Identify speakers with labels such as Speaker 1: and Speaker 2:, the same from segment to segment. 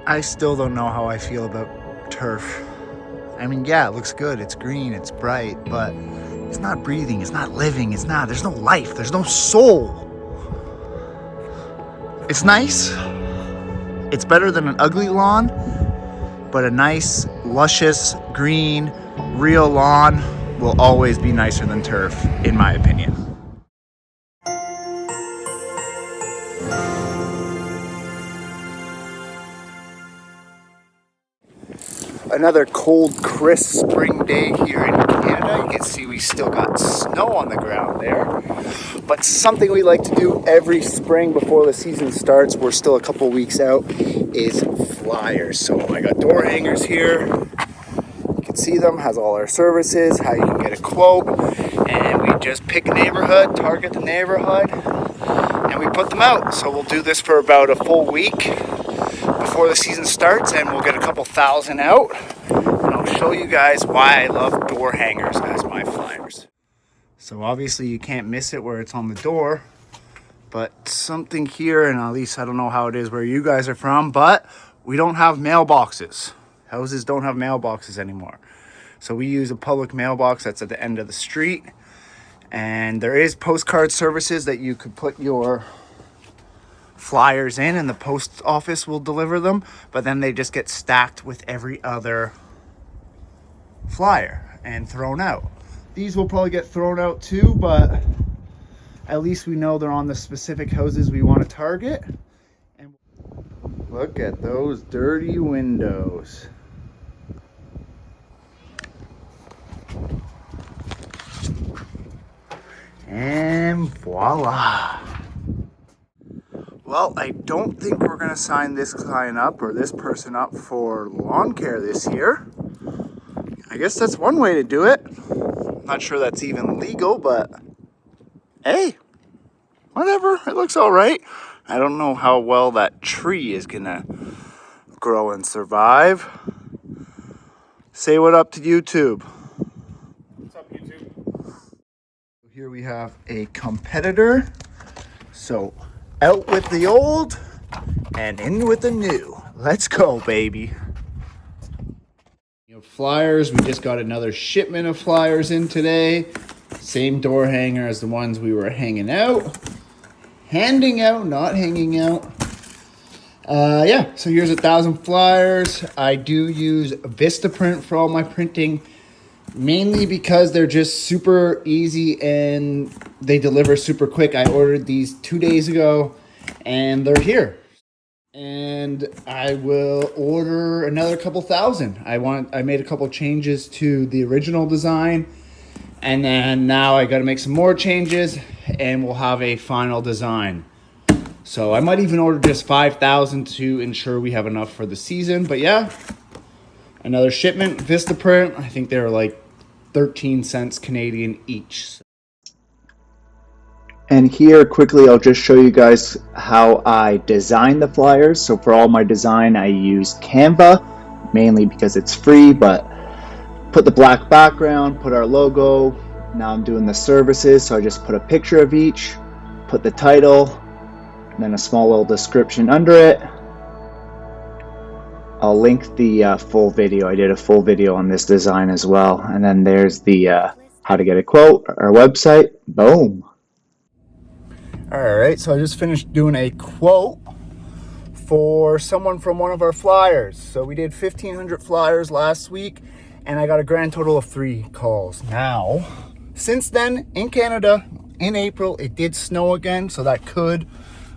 Speaker 1: I still don't know how I feel about turf. I mean, yeah, it looks good. It's green, it's bright, but it's not breathing, it's not living, there's no life, there's no soul. It's nice. It's better than an ugly lawn, but a nice, luscious, green, real lawn will always be nicer than turf, in my opinion. Another cold, crisp spring day here in Canada. You can see we still got snow on the ground there. But something we like to do every spring before the season starts, we're still a couple weeks out, is flyers. So I got door hangers here. You can see them, has all our services, how you can get a quote. And we just pick a neighborhood, target the neighborhood, and we put them out. So we'll do this for about a full week before the season starts, and we'll get a couple thousand out, and I'll show you guys why I love door hangers as my flyers. So obviously you can't miss it where it's on the door, but something here, and at least I don't know how it is where you guys are from, but we don't have mailboxes. Houses don't have mailboxes anymore. So we use a public mailbox that's at the end of the street, and there is postcard services that you could put your flyers in and the post office will deliver them, but then they just get stacked with every other flyer and thrown out. These will probably get thrown out too, but at least we know they're on the specific houses we want to target. And look at those dirty windows. And voila. Well, I don't think we're going to sign this client up or this person up for lawn care this year. I guess that's one way to do it. I'm not sure that's even legal, but hey, whatever. It looks all right. I don't know how well that tree is going to grow and survive. Say what up to YouTube.
Speaker 2: What's up, YouTube?
Speaker 1: Here we have a competitor. So out with the old and in with the new. Let's go, baby. Flyers, we just got another shipment of flyers in today. Same door hanger as the ones we were handing out, not hanging out. Yeah, so here's 1,000 flyers. I do use Vistaprint for all my printing, mainly because they're just super easy and they deliver super quick. I ordered these 2 days ago and they're here. And I will order another couple thousand. I made a couple changes to the original design, and then now I got to make some more changes and we'll have a final design. So I might even order just 5,000 to ensure we have enough for the season. But yeah, another shipment, Vistaprint. I think they're like 13 cents Canadian each.
Speaker 3: And here quickly I'll just show you guys how I design the flyers. So for all my design I use Canva, mainly because it's free, but put the black background, put our logo. Now I'm doing the services, so I just put a picture of each, put the title, and then a small little description under it. I'll link the full video. I did a full video on this design as well. And then there's the how to get a quote, our website. Boom.
Speaker 1: All right, so I just finished doing a quote for someone from one of our flyers. So we did 1,500 flyers last week, and I got a grand total of 3 calls. Now, since then, in Canada, in April, it did snow again, so that could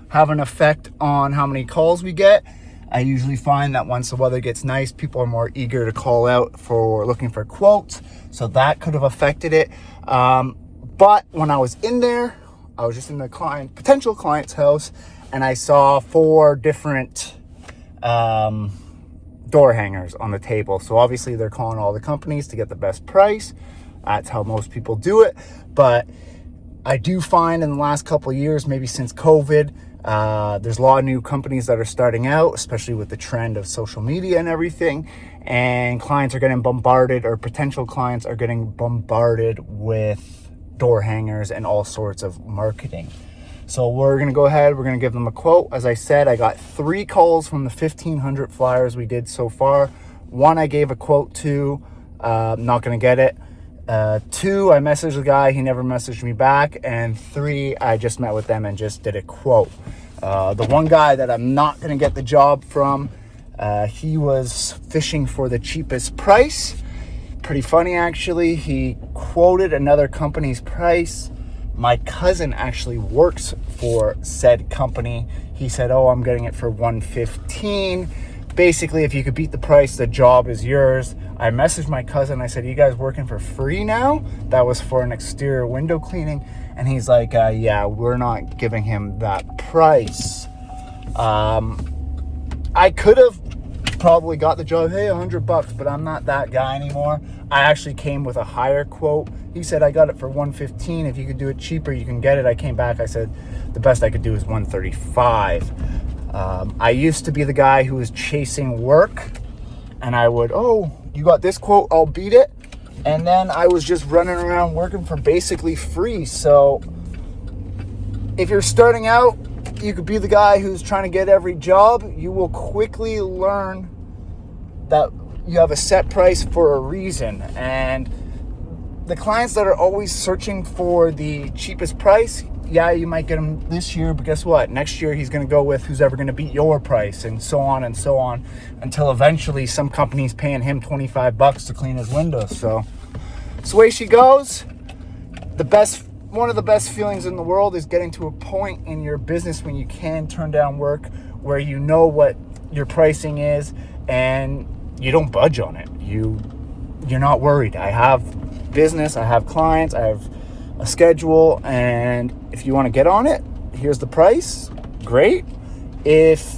Speaker 1: have an effect on how many calls we get. I usually find that once the weather gets nice, people are more eager to call out for looking for quotes, so that could have affected it. But when I was in there, I was just in the potential client's house, and I saw 4 different door hangers on the table. So obviously they're calling all the companies to get the best price. That's how most people do it. But I do find in the last couple of years, maybe since COVID, there's a lot of new companies that are starting out, especially with the trend of social media and everything. And clients are getting bombarded, or potential clients are getting bombarded with door hangers and all sorts of marketing. So we're going to go ahead. We're going to give them a quote. As I said, I got 3 calls from the 1,500 flyers we did so far. 1 I gave a quote to. Not going to get it. 2, I messaged the guy. He never messaged me back. And 3, I just met with them and just did a quote. The one guy that I'm not going to get the job from, he was fishing for the cheapest price. Pretty funny, actually. He quoted another company's price. My cousin actually works for said company. He said, oh, I'm getting it for $115. Basically, if you could beat the price, the job is yours. I messaged my cousin. I said, you guys working for free now? That was for an exterior window cleaning. And he's like, yeah, we're not giving him that price. I could have probably got the job, hey, $100, but I'm not that guy anymore. I actually came with a higher quote. He said, I got it for $115. If you could do it cheaper, you can get it. I came back. I said, the best I could do is $135. I used to be the guy who was chasing work, and I would, oh, you got this quote, I'll beat it. And then I was just running around working for basically free. So if you're starting out, you could be the guy who's trying to get every job. You will quickly learn that you have a set price for a reason. And the clients that are always searching for the cheapest price, yeah, you might get him this year, but guess what? Next year he's going to go with who's ever going to beat your price, and so on, until eventually some company's paying him $25 to clean his windows. So it's the way she goes. One of the best feelings in the world is getting to a point in your business when you can turn down work, where you know what your pricing is and you don't budge on it. You're not worried. I have business, I have clients, I have a schedule, and if you want to get on it, here's the price. Great. If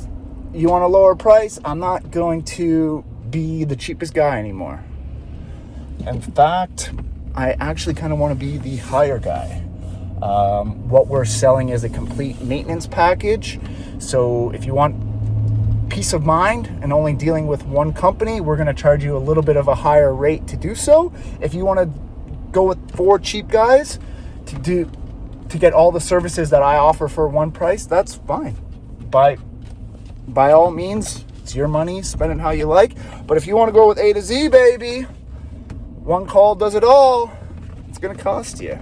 Speaker 1: you want a lower price, I'm not going to be the cheapest guy anymore. In fact, I actually kind of want to be the higher guy. What we're selling is a complete maintenance package. So if you want peace of mind and only dealing with one company, we're going to charge you a little bit of a higher rate to do so. If you want to go with 4 cheap guys to get all the services that I offer for one price, that's fine. By all means, it's your money, spend it how you like. But if you want to go with A to Z, baby, one call does it all, it's going to cost you.